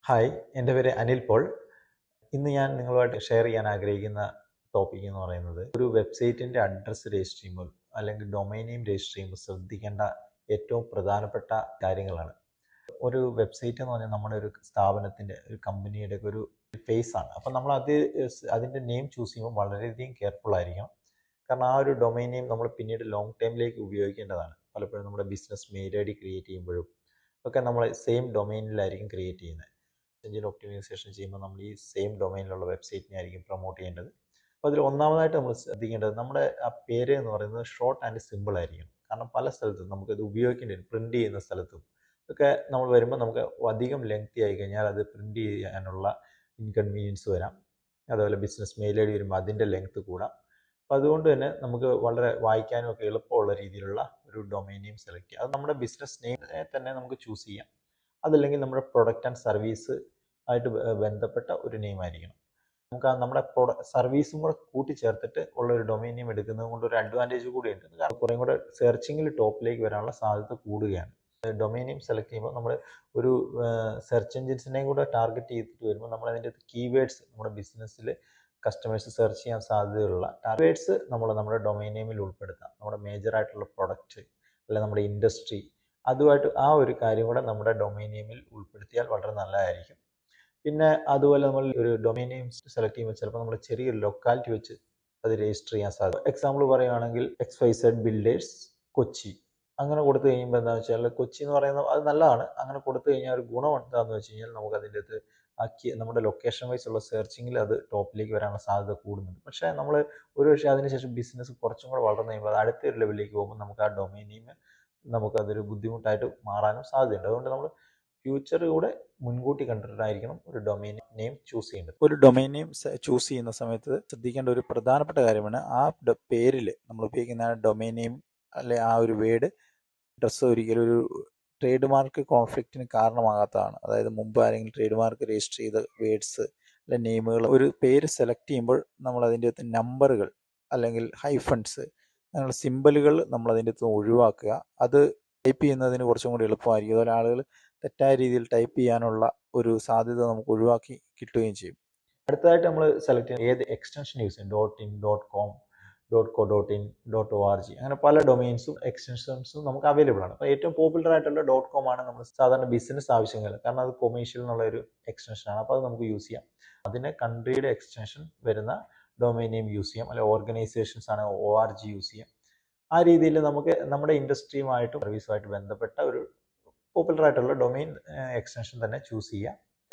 Hi, എൻ്റെ പേര് Anil Paul. ഇന്ന് ഞാൻ നിങ്ങളുമായിട്ട് ഷെയർ ചെയ്യാൻ ആഗ്രഹിക്കുന്ന ടോപ്പിക് എന്ന് പറയുന്നത് ഒരു വെബ്സൈറ്റിൻ്റെ അഡ്രസ്സ് രജിസ്റ്റർ ചെയ്യുമ്പോൾ അല്ലെങ്കിൽ ഡൊമൈൻ നെയിം രജിസ്റ്റർ ചെയ്യുമ്പോൾ ശ്രദ്ധിക്കേണ്ട ഏറ്റവും പ്രധാനപ്പെട്ട കാര്യങ്ങളാണ്. ഒരു വെബ്സൈറ്റ് എന്ന് പറഞ്ഞാൽ നമ്മുടെ ഒരു സ്ഥാപനത്തിൻ്റെ, ഒരു കമ്പനിയുടെ ഒരു ഫേസ് ആണ്. അപ്പം നമ്മൾ അതിൻ്റെ നെയിം ചൂസ് ചെയ്യുമ്പോൾ വളരെയധികം കെയർഫുൾ ആയിരിക്കണം. കാരണം ആ ഒരു ഡൊമൈൻ നെയിം നമ്മൾ പിന്നീട് ലോങ് ടൈമിലേക്ക് ഉപയോഗിക്കേണ്ടതാണ്. പലപ്പോഴും നമ്മുടെ business mail I D create ചെയ്യുമ്പോഴും ഒക്കെ നമ്മൾ സെയിം ഡൊമൈനിലായിരിക്കും ക്രിയേറ്റ് ചെയ്യുന്നത്. എഞ്ചിൻ ഒപ്റ്റിമൈസേഷൻ ചെയ്യുമ്പോൾ നമ്മൾ ഈ സെയിം ഡൊമൈനിലുള്ള വെബ്സൈറ്റിനെ ആയിരിക്കും പ്രൊമോട്ട് ചെയ്യേണ്ടത്. അപ്പോൾ അതിൽ ഒന്നാമതായിട്ട് നമ്മൾ ശ്രദ്ധിക്കേണ്ടത് നമ്മുടെ ആ പേര് എന്ന് പറയുന്നത് ഷോർട്ട് ആൻഡ് സിമ്പിൾ ആയിരിക്കും. കാരണം പല സ്ഥലത്തും നമുക്കത് ഉപയോഗിക്കേണ്ടി വരും. പ്രിൻറ്റ് ചെയ്യുന്ന സ്ഥലത്തും ഒക്കെ നമ്മൾ വരുമ്പോൾ നമുക്ക് അധികം ലെങ്തി ആയി കഴിഞ്ഞാൽ അത് പ്രിൻറ്റ് ചെയ്യാനുള്ള ഇൻകൺവീനിയൻസ് വരാം. അതുപോലെ ബിസിനസ് മെയിൽ ഐ ഡി വരുമ്പോൾ അതിൻ്റെ ലെങ്ത് കൂടാം. അപ്പോൾ അതുകൊണ്ട് തന്നെ നമുക്ക് വളരെ വായിക്കാനും ഒക്കെ എളുപ്പമുള്ള രീതിയിലുള്ള ഒരു ഡൊമൈൻ നെയിം സെലക്ട് ചെയ്യുക. അത് നമ്മുടെ ബിസിനസ് നെയിമിനെ തന്നെ നമുക്ക് ചൂസ് ചെയ്യാം. അതല്ലെങ്കിൽ നമ്മുടെ പ്രൊഡക്റ്റ് ആൻഡ് സർവീസ് ആയിട്ട് ബന്ധപ്പെട്ട ഒരു നെയിം ആയിരിക്കണം. നമുക്ക് നമ്മുടെ സർവീസും കൂടെ കൂട്ടിച്ചേർത്തിട്ട് ഉള്ള ഒരു ഡൊമൈൻ നെയിം എടുക്കുന്നത് കൊണ്ട് ഒരു അഡ്വാൻറ്റേജ് കൂടിയുണ്ട്. കാരണം കുറേ കൂടെ സെർച്ചിങ്ങിൽ ടോപ്പിലേക്ക് വരാനുള്ള സാധ്യത കൂടുകയാണ്. ഡൊമൈൻ നെയിം സെലക്ട് ചെയ്യുമ്പോൾ നമ്മൾ ഒരു സെർച്ച് എഞ്ചിൻസിനെയും കൂടെ ടാർഗറ്റ് ചെയ്തിട്ട് വരുമ്പോൾ നമ്മൾ അതിൻ്റെ കീവേഡ്സ് നമ്മുടെ ബിസിനസ്സിൽ കസ്റ്റമേഴ്സ് സെർച്ച് ചെയ്യാൻ സാധ്യതയുള്ള കീവേഡ്സ് നമ്മുടെ ഡൊമൈൻ നെയിമിൽ ഉൾപ്പെടുത്താം. നമ്മുടെ മേജറായിട്ടുള്ള പ്രൊഡക്റ്റ് അല്ലെങ്കിൽ നമ്മുടെ ഇൻഡസ്ട്രി, അതുമായിട്ട് ആ ഒരു കാര്യം കൂടെ നമ്മുടെ ഡൊമൈൻ നെയിമിൽ ഉൾപ്പെടുത്തിയാൽ വളരെ നല്ലതായിരിക്കും. പിന്നെ അതുപോലെ നമ്മൾ ഒരു ഡൊമൈൻ നെയിം സെലക്ട് ചെയ്യുമ്പോൾ ചിലപ്പോൾ നമ്മൾ ചെറിയൊരു ലൊക്കാലിറ്റി വെച്ച് അത് രജിസ്റ്റർ ചെയ്യാൻ സാധിക്കും. എക്സാമ്പിൾ പറയുകയാണെങ്കിൽ XYZ ബിൽഡേഴ്സ് കൊച്ചി അങ്ങനെ കൊടുത്തു കഴിയുമ്പോൾ എന്താണെന്ന് വെച്ചാൽ, കൊച്ചി എന്ന് പറയുന്നത് അത് നല്ലതാണ്. അങ്ങനെ കൊടുത്തു കഴിഞ്ഞാൽ ഒരു ഗുണം എന്താണെന്ന് വെച്ച് കഴിഞ്ഞാൽ നമുക്ക് അതിൻ്റെ അകത്ത് നമ്മുടെ ലൊക്കേഷൻ വൈസ് ഉള്ള സെർച്ചിങ്ങിൽ അത് ടോപ്പിലേക്ക് വരാനുള്ള സാധ്യത കൂടുന്നുണ്ട്. പക്ഷേ നമ്മൾ ഒരുപക്ഷെ അതിനുശേഷം ബിസിനസ് കുറച്ചും കൂടെ വളർന്നു കഴിയുമ്പോൾ അത് അടുത്തൊരു ലെവലിലേക്ക് പോകുമ്പോൾ നമുക്ക് ആ ഡൊമൈൻ നെയിം നമുക്കതൊരു ബുദ്ധിമുട്ടായിട്ട് മാറാനും സാധ്യതയുണ്ട്. അതുകൊണ്ട് നമ്മൾ ഫ്യൂച്ചർ കൂടെ മുൻകൂട്ടി കണ്ടിട്ടായിരിക്കണം ഒരു ഡൊമൈൻ നെയിം ചൂസ് ചെയ്യേണ്ടത്. ഒരു ഡൊമൈൻ നെയിം ചൂസ് ചെയ്യുന്ന സമയത്ത് ശ്രദ്ധിക്കേണ്ട ഒരു പ്രധാനപ്പെട്ട കാര്യമാണ് ആ പേരിൽ നമ്മൾ ഉപയോഗിക്കുന്ന ആ ഡൊമൈൻ നെയിം അല്ലെ ആ ഒരു വേർഡ് അഡ്രസ്സ് ഒരിക്കലും ഒരു ട്രേഡ് മാർക്ക് കോൺഫ്ലിക്റ്റിന് കാരണമാകാത്തതാണ്. അതായത് മുമ്പ് ആരെങ്കിലും ട്രേഡ് മാർക്ക് രജിസ്റ്റർ ചെയ്ത വേർഡ്സ് അല്ലെ നെയിമുകൾ, ഒരു പേര് സെലക്ട് ചെയ്യുമ്പോൾ നമ്മൾ അതിൻ്റെ അകത്ത് നമ്പറുകൾ അല്ലെങ്കിൽ ഹൈഫൺസ് അങ്ങനെയുള്ള സിമ്പലുകൾ നമ്മൾ അതിൻ്റെ അകത്ത് ഒഴിവാക്കുക. അത് ടൈപ്പ് ചെയ്യുന്നതിന് കുറച്ചും കൂടി എളുപ്പമായിരിക്കും. അതുപോലെ ആളുകൾ തെറ്റായ രീതിയിൽ ടൈപ്പ് ചെയ്യാനുള്ള ഒരു സാധ്യത നമുക്ക് ഒഴിവാക്കി കിട്ടുകയും ചെയ്യും. അടുത്തതായിട്ട് നമ്മൾ സെലക്ട് ചെയ്യുന്ന ഏത് എക്സ്റ്റൻഷൻ യൂസ് ചെയ്യും. .in, .com, .co.in, .org അങ്ങനെ പല ഡൊമൈൻസും എക്സ്റ്റൻഷൻസും നമുക്ക് അവൈലബിൾ ആണ്. അപ്പോൾ ഏറ്റവും പോപ്പുലർ ആയിട്ടുള്ള .com ആണ് നമ്മൾ സാധാരണ ബിസിനസ് ആവശ്യങ്ങൾ, കാരണം അത് കൊമേഴ്ഷ്യൽ എന്നുള്ള ഒരു എക്സ്റ്റൻഷനാണ്. അപ്പോൾ അത് നമുക്ക് യൂസ് ചെയ്യാം. അതിന് കൺട്രിയുടെ എക്സ്റ്റൻഷൻ വരുന്ന ഡൊമൈൻ നെയിം യൂസ് ചെയ്യാം. അല്ലെങ്കിൽ ഓർഗനൈസേഷൻസ് ആണ് .org യൂസ് ചെയ്യാം. ആ രീതിയിൽ നമുക്ക് നമ്മുടെ ഇൻഡസ്ട്രിയുമായിട്ടും സർവീസുമായിട്ട് ബന്ധപ്പെട്ട ഒരു പോപ്പുലർ ആയിട്ടുള്ള ഡൊമൈൻ എക്സ്റ്റൻഷൻ തന്നെ ചൂസ് ചെയ്യാം.